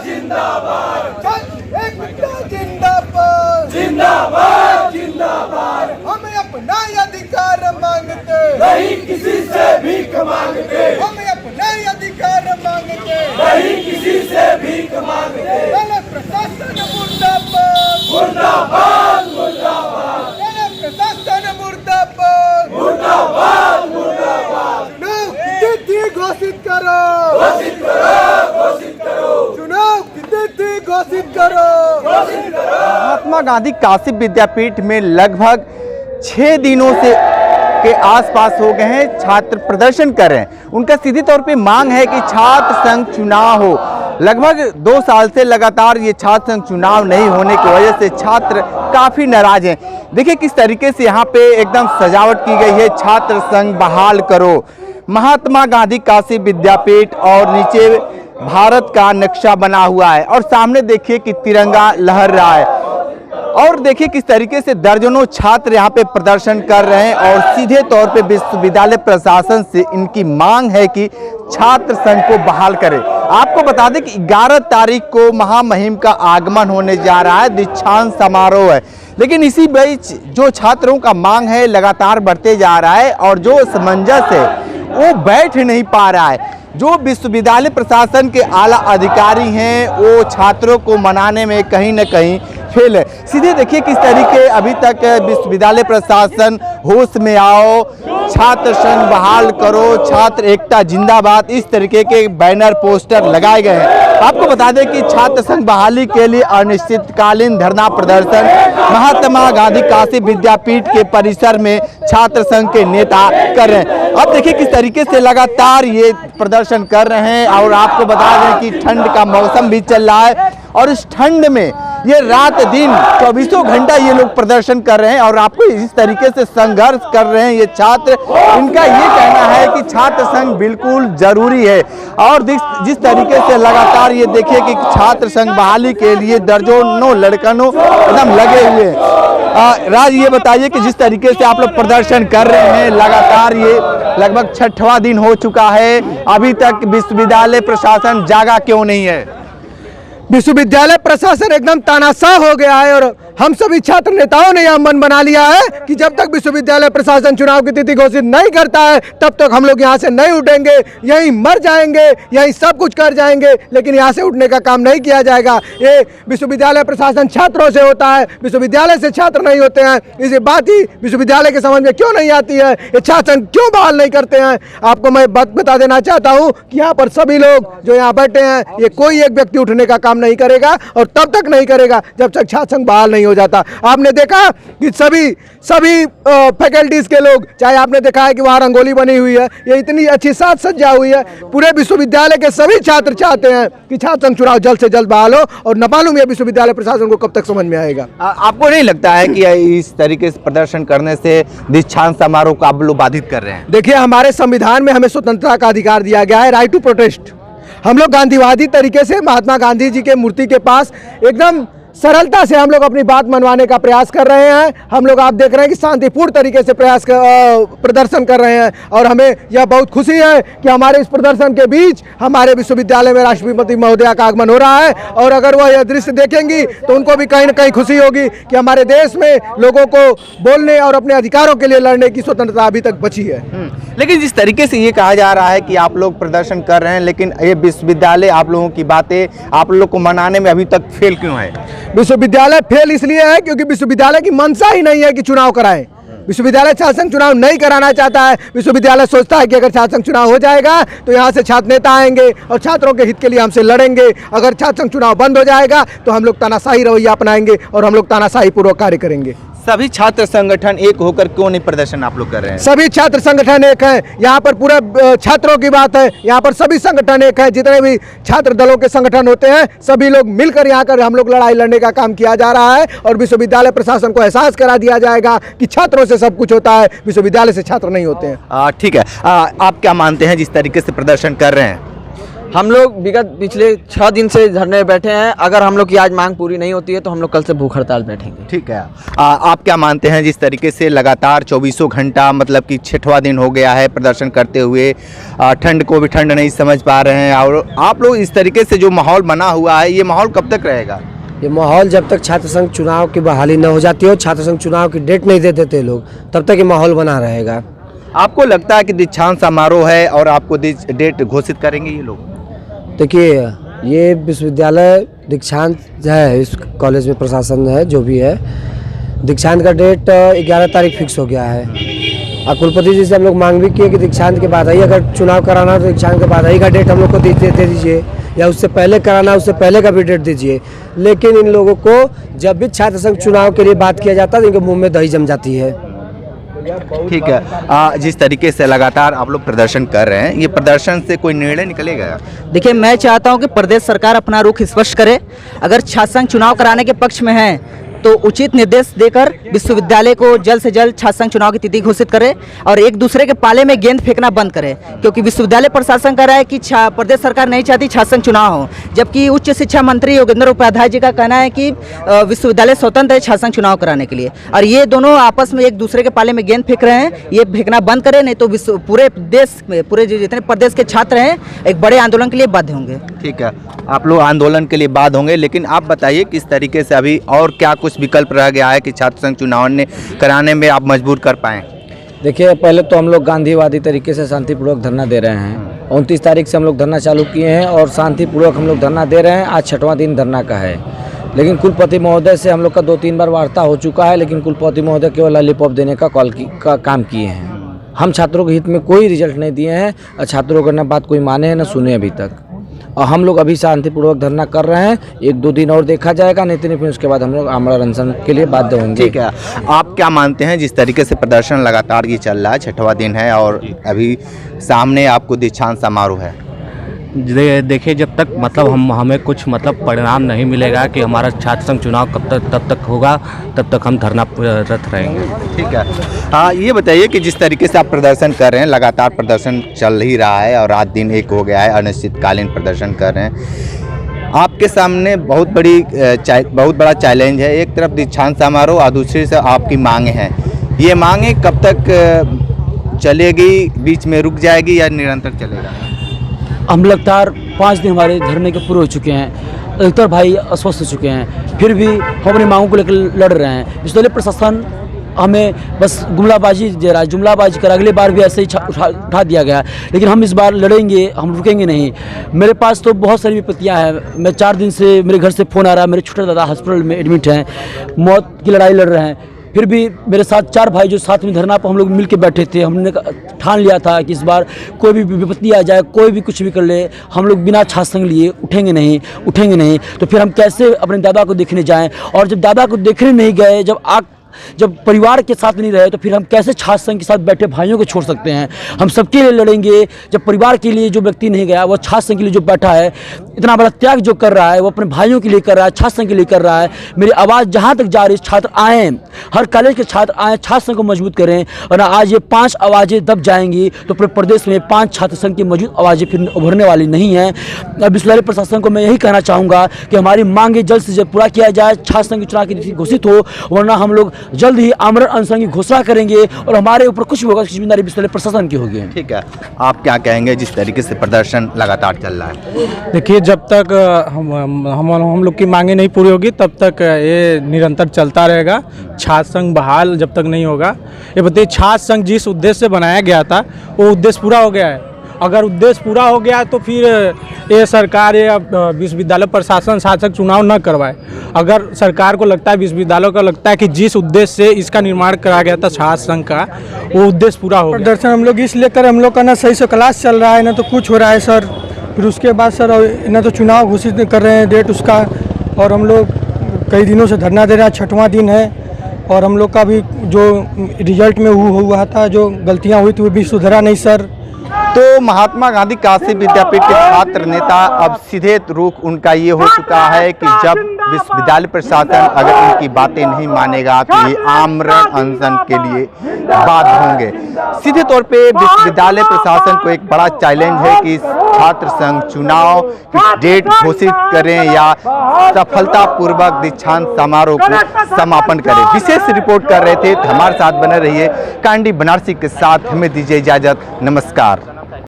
जिंदाबाद एकता जिंदाबाद जिंदाबाद जिंदाबाद। हमें अपना अधिकार मांगते नहीं किसी से भीख मांगते, हमें अपना अधिकार मांगते नहीं किसी से भीख मांगते। प्रशासन मुर्दाबाद मुर्दाबाद मुर्दाबाद, प्रशासन मुर्दाबाद मुर्दाबाद मुर्दाबाद। चुनाव की तिथि घोषित करो, घोषित करो, घोषित करो। चुनाव की तिथि घोषित करो, घोषित करो। महात्मा गांधी काशी विद्यापीठ में लगभग 6 दिनों से के आसपास हो गए हैं छात्र प्रदर्शन कर रहे हैं। उनका सीधी तौर पे मांग है कि छात्र संघ चुनाव हो। लगभग 2 साल से लगातार ये छात्र संघ चुनाव नहीं होने की वजह से छात्र काफ़ी नाराज हैं। देखिए किस तरीके से यहाँ पे एकदम सजावट की गई है, छात्र संघ बहाल करो, महात्मा गांधी काशी विद्यापीठ और नीचे भारत का नक्शा बना हुआ है और सामने देखिए कि तिरंगा लहर रहा है। और देखिए किस तरीके से दर्जनों छात्र यहाँ पे प्रदर्शन कर रहे हैं और सीधे तौर पे विश्वविद्यालय प्रशासन से इनकी मांग है कि छात्र संघ को बहाल करे। आपको बता दें कि 11 तारीख को महामहिम का आगमन होने जा रहा है, दीक्षांत समारोह है, लेकिन इसी बीच जो छात्रों का मांग है लगातार बढ़ते जा रहा है और जो असमंजस है वो बैठ नहीं पा रहा है। जो विश्वविद्यालय प्रशासन के आला अधिकारी हैं वो छात्रों को मनाने में कहीं ना कहीं फेल है। सीधे देखिए किस तरीके अभी तक विश्वविद्यालय प्रशासन होश में आओ, छात्र संघ बहाल करो, छात्र एकता जिंदाबाद, इस तरीके के बैनर पोस्टर लगाए गए हैं। आपको बता दें कि छात्र संघ बहाली के लिए अनिश्चितकालीन धरना प्रदर्शन महात्मा गांधी काशी विद्यापीठ के परिसर में छात्र संघ के नेता कर रहे हैं। अब देखिए किस तरीके से लगातार ये प्रदर्शन कर रहे हैं और आपको बता दें कि ठंड का मौसम भी चल रहा है और इस ठंड में ये रात दिन 24 घंटा ये लोग प्रदर्शन कर रहे हैं और आपको इस तरीके से संघर्ष कर रहे हैं ये छात्र। इनका ये कहना है कि छात्र संघ बिल्कुल जरूरी है और जिस तरीके से लगातार ये देखिए कि छात्र संघ बहाली के लिए दर्जनों लड़कनों एकदम लगे हुए हैं। राज ये बताइए कि जिस तरीके से आप लोग प्रदर्शन कर रहे हैं लगातार, ये लगभग 6वां दिन हो चुका है, अभी तक विश्वविद्यालय प्रशासन जागा क्यों नहीं है? विश्वविद्यालय प्रशासन एकदम तानाशाह हो गया है और हम सभी छात्र नेताओं ने यह मन बना लिया है कि जब तक विश्वविद्यालय प्रशासन चुनाव की तिथि घोषित नहीं करता है तब तक हम लोग यहाँ से नहीं उठेंगे, यहीं मर जाएंगे, यहीं सब कुछ कर जाएंगे, लेकिन यहाँ से उठने का काम नहीं किया जाएगा। ये विश्वविद्यालय प्रशासन छात्रों से होता है, विश्वविद्यालय से छात्र नहीं होते हैं। इसी बात ही विश्वविद्यालय के समझ में क्यों नहीं आती है, ये छात्र संघ क्यों बहाल नहीं करते हैं। आपको मैं बात बता देना चाहता हूँ कि यहाँ पर सभी लोग जो यहाँ बैठे हैं, ये कोई एक व्यक्ति उठने का काम नहीं करेगा और तब तक नहीं करेगा जब तक छात्र संघ बहाल नहीं हो जाता। आपने देखा कि सभी फैकल्टीज के लोग, चाहे आपने देखा है कि वहाँ रंगोली बनी हुई है, ये इतनी अच्छी साज सज्जा हुई है, पूरे विश्वविद्यालय के सभी छात्र चाहते हैं कि छात्र संघ चुनाव जल्द से जल्द बहाल हो और न मालूम ये विश्वविद्यालय प्रशासन को कब तक समझ में आएगा। आपको नहीं लगता है कि इस तरीके से प्रदर्शन करने से दीक्षांत समारोह को आप लोग बाधित कर रहे हैं? देखिए, हमारे संविधान में हमें स्वतंत्रता का अधिकार दिया गया है, राइट टू प्रोटेस्ट। हम लोग गांधीवादी तरीके से महात्मा गांधी जी के मूर्ति के पास एकदम सरलता से हम लोग अपनी बात मनवाने का प्रयास कर रहे हैं। हम लोग आप देख रहे हैं कि शांतिपूर्ण तरीके से प्रदर्शन कर रहे हैं और हमें यह बहुत खुशी है कि हमारे इस प्रदर्शन के बीच हमारे विश्वविद्यालय में राष्ट्रपति महोदया का आगमन हो रहा है और अगर वह यह दृश्य देखेंगी तो उनको भी कहीं न कहीं खुशी होगी कि हमारे देश में लोगों को बोलने और अपने अधिकारों के लिए लड़ने की स्वतंत्रता अभी तक बची है। लेकिन जिस तरीके से ये कहा जा रहा है कि आप लोग प्रदर्शन कर रहे हैं, लेकिन ये विश्वविद्यालय आप लोगों की बातें आप लोग को मनाने में अभी तक फेल क्यों है? विश्वविद्यालय फेल इसलिए है क्योंकि विश्वविद्यालय की मंशा ही नहीं है कि चुनाव कराएं। विश्वविद्यालय छात्र संघ चुनाव नहीं कराना चाहता है। विश्वविद्यालय सोचता है कि अगर छात्र संघ चुनाव हो जाएगा तो यहाँ से छात्र नेता आएंगे और छात्रों के हित के लिए हमसे लड़ेंगे। अगर छात्र संघ चुनाव बंद हो जाएगा तो हम लोग तानाशाही रवैया अपनाएंगे और हम लोग तानाशाही पूर्वक कार्य करेंगे। सभी छात्र संगठन एक होकर क्यों नहीं प्रदर्शन आप लोग कर रहे हैं? सभी छात्र संगठन एक है, यहाँ पर पूरे छात्रों की बात है, यहाँ पर सभी संगठन एक है। जितने भी छात्र दलों के संगठन होते हैं सभी लोग मिलकर यहाँ कर हम लोग लड़ाई लड़ने का काम किया जा रहा है और विश्वविद्यालय प्रशासन को एहसास करा दिया जाएगा कि छात्रों से सब कुछ होता है, विश्वविद्यालय से छात्र नहीं होते हैं। ठीक है, आप क्या मानते हैं जिस तरीके से प्रदर्शन कर रहे हैं? हम लोग विगत पिछले 6 दिन से धरने में बैठे हैं। अगर हम लोग की आज मांग पूरी नहीं होती है तो हम लोग कल से भूख हड़ताल बैठेंगे। ठीक है। आप क्या मानते हैं, जिस तरीके से लगातार 24 घंटा मतलब कि 6वां दिन हो गया है प्रदर्शन करते हुए, ठंड को भी ठंड नहीं समझ पा रहे हैं, और आप लोग इस तरीके से जो माहौल बना हुआ है, ये माहौल कब तक रहेगा? ये माहौल जब तक छात्र संघ चुनाव की बहाली न हो जाती हो, छात्र संघ चुनाव की डेट नहीं दे देते लोग, तब तक ये माहौल बना रहेगा। आपको लगता है कि दीक्षांत समारोह है और आपको डेट घोषित करेंगे ये लोग? देखिए, ये विश्वविद्यालय दीक्षांत है, इस कॉलेज में प्रशासन है जो भी है, दीक्षांत का डेट 11 तारीख फिक्स हो गया है। और कुलपति जी से हम लोग मांग भी किए कि दीक्षांत के बाद ही अगर चुनाव कराना हो तो दीक्षांत के बाद ही का डेट हम लोग को दे दीजिए, या उससे पहले कराना उससे पहले का भी डेट दीजिए। लेकिन इन लोगों को जब भी छात्र संघ चुनाव के लिए बात किया जाता है तो इनके मुंह में दही जम जाती है। ठीक है। जिस तरीके से लगातार आप लोग प्रदर्शन कर रहे हैं, ये प्रदर्शन से कोई निर्णय निकलेगा? देखिए, मैं चाहता हूं कि प्रदेश सरकार अपना रुख स्पष्ट करे। अगर छात्र संघ चुनाव कराने के पक्ष में है तो उचित निर्देश देकर विश्वविद्यालय को जल्द से जल्द छात्र संघ चुनाव की तिथि घोषित करे और एक दूसरे के पाले में गेंद फेंकना बंद करे, क्योंकि विश्वविद्यालय प्रशासन कह रहा है कि प्रदेश सरकार नहीं चाहती छात्र संघ चुनाव हो, जबकि उच्च शिक्षा मंत्री योगेंद्र उपाध्याय जी का कहना है कि विश्वविद्यालय स्वतंत्र है छात्र संघ चुनाव कराने के लिए। और ये दोनों आपस में एक दूसरे के पाले में गेंद फेंक रहे हैं, ये फेंकना बंद करें, नहीं तो पूरे देश में पूरे जितने प्रदेश के छात्र हैं एक बड़े आंदोलन के लिए बाध्य होंगे। ठीक है, आप लोग आंदोलन के लिए बाध्य होंगे, लेकिन आप बताइए किस तरीके से अभी और क्या कुछ विकल्प रह गया है कि छात्र संघ चुनाव ने कराने में आप मजबूर कर पाए? देखिए, पहले तो हम लोग गांधीवादी तरीके से शांतिपूर्वक धरना दे रहे हैं। 29 तारीख से हम लोग धरना चालू किए हैं और शांतिपूर्वक हम लोग धरना दे रहे हैं। आज 6वां दिन धरना का है, लेकिन कुलपति महोदय से हम लोग का 2-3 बार वार्ता हो चुका है, लेकिन कुलपति महोदय केवल लॉलीपॉप देने का काम किए हैं। हम छात्रों के हित में कोई रिजल्ट नहीं दिए हैं और छात्रों का न बात कोई माने है न सुने अभी तक। और हम लोग अभी शांतिपूर्वक धरना कर रहे हैं, 1-2 दिन और देखा जाएगा, नहीं तो फिर उसके बाद हम लोग आमरण अनशन के लिए बाध्य होंगे। ठीक है, आप क्या मानते हैं, जिस तरीके से प्रदर्शन लगातार ये चल रहा है, 6वां दिन है और अभी सामने आपको दीक्षांत समारोह है, देखिए जब तक मतलब हमें कुछ मतलब परिणाम नहीं मिलेगा कि हमारा छात्र संघ चुनाव तब तक होगा, तब तक हम धरनारत रहेंगे। ठीक है। हाँ, ये बताइए कि जिस तरीके से आप प्रदर्शन कर रहे हैं, लगातार प्रदर्शन चल ही रहा है और रात दिन एक हो गया है, अनिश्चितकालीन प्रदर्शन कर रहे हैं, आपके सामने बहुत बड़ा चैलेंज है। एक तरफ दीक्षांत समारोह और दूसरी से आपकी मांगे हैं, ये मांगे कब तक चलेगी, बीच में रुक जाएगी या निरंतर चलेगा? हम लगातार 5 दिन हमारे धरने के पूरे हो चुके हैं, अधिकतर भाई अस्वस्थ हो चुके हैं, फिर भी हम अपनी मांगों को लेकर लड़ रहे हैं। विश्वविद्यालय प्रशासन हमें बस जुमलाबाजी दे रहा है, जुमलाबाजी कर, अगले बार भी ऐसे ही उठा दिया गया, लेकिन हम इस बार लड़ेंगे, हम रुकेंगे नहीं। मेरे पास तो बहुत सारी विपत्तियाँ हैं। मैं 4 दिन से मेरे घर से फ़ोन आ रहा है, मेरे छोटे दादा हॉस्पिटल में एडमिट हैं, मौत की लड़ाई लड़ रहे हैं। फिर भी मेरे साथ 4 भाई जो साथ में धरना पर हम लोग मिल के बैठे थे, हमने ठान लिया था कि इस बार कोई भी विपत्ति आ जाए, कोई भी कुछ भी कर ले, हम लोग बिना छात्र संघ लिए उठेंगे नहीं। तो फिर हम कैसे अपने दादा को देखने जाएं? और जब दादा को देखने नहीं गए, जब परिवार के साथ नहीं रहे, तो फिर हम कैसे छात्र संघ के साथ बैठे भाइयों को छोड़ सकते हैं? हम सबके लिए लड़ेंगे। जब परिवार के लिए जो व्यक्ति नहीं गया, वो छात्र संघ के लिए जो बैठा है, इतना बड़ा त्याग जो कर रहा है, वो अपने भाइयों के लिए कर रहा है, छात्र संघ के लिए कर रहा है। मेरी आवाज़ जहाँ तक जा रही है, छात्र आएँ, हर कॉलेज के छात्र आएँ, छात्र संघ को मजबूत करें। और आज ये 5 आवाज़ें दब जाएंगी तो पूरे प्रदेश में 5 छात्र संघ की मौजूद आवाज़ें फिर उभरने वाली नहीं हैं। विश्वविद्यालय प्रशासन को मैं यही कहना चाहूँगा कि हमारी मांगे जल्द से जल्द पूरा किया जाए, छात्र संघ की चुनाव की तिथि घोषित हो, वरना हम लोग जल्द ही आमरण अनशन की घोषणा करेंगे और हमारे ऊपर कुछ भी होगा, जिम्मेदारी विश्वविद्यालय प्रशासन की होगी। ठीक है, आप क्या कहेंगे जिस तरीके से प्रदर्शन लगातार चल रहा है? देखिए, जब तक हम लोग की मांगे नहीं पूरी होगी तब तक ये निरंतर चलता रहेगा। छात्र संघ बहाल जब तक नहीं होगा, ये बताइए, छात्र संघ जिस उद्देश्य से बनाया गया था वो उद्देश्य पूरा हो गया है। अगर उद्देश्य पूरा हो गया तो फिर ये सरकार या विश्वविद्यालय प्रशासन छात्र संघ चुनाव न करवाए। अगर सरकार को लगता है, विश्वविद्यालयों को लगता है कि जिस उद्देश्य से इसका निर्माण कराया गया था छात्र संघ का, वो उद्देश्य पूरा हो गया। प्रदर्शन हम लोग इसलिए कर, हम लोग का ना सही से क्लास चल रहा है, ना तो कुछ हो रहा है सर। फिर उसके बाद सर ना तो चुनाव घोषित कर रहे हैं डेट उसका, और हम लोग कई दिनों से धरना दे रहे हैं, 6वां दिन है। और हम लोग का भी जो रिजल्ट में हुआ था, जो गलतियाँ हुई थी वो भी सुधरा नहीं सर। तो महात्मा गांधी काशी विद्यापीठ के छात्र नेता अब सीधे रुख उनका ये हो चुका है कि जब विश्वविद्यालय प्रशासन अगर इनकी बातें नहीं मानेगा तो ये आमरण अनशन के लिए बाध्य होंगे। सीधे तौर पे विश्वविद्यालय प्रशासन को एक बड़ा चैलेंज है कि छात्र संघ चुनाव की डेट घोषित करें या सफलतापूर्वक दीक्षांत समारोह को समापन करें। विशेष रिपोर्ट कर रहे थे, हमारे साथ बने रहिए। कांडी बनारसी के साथ हमें दीजिए इजाजत। नमस्कार।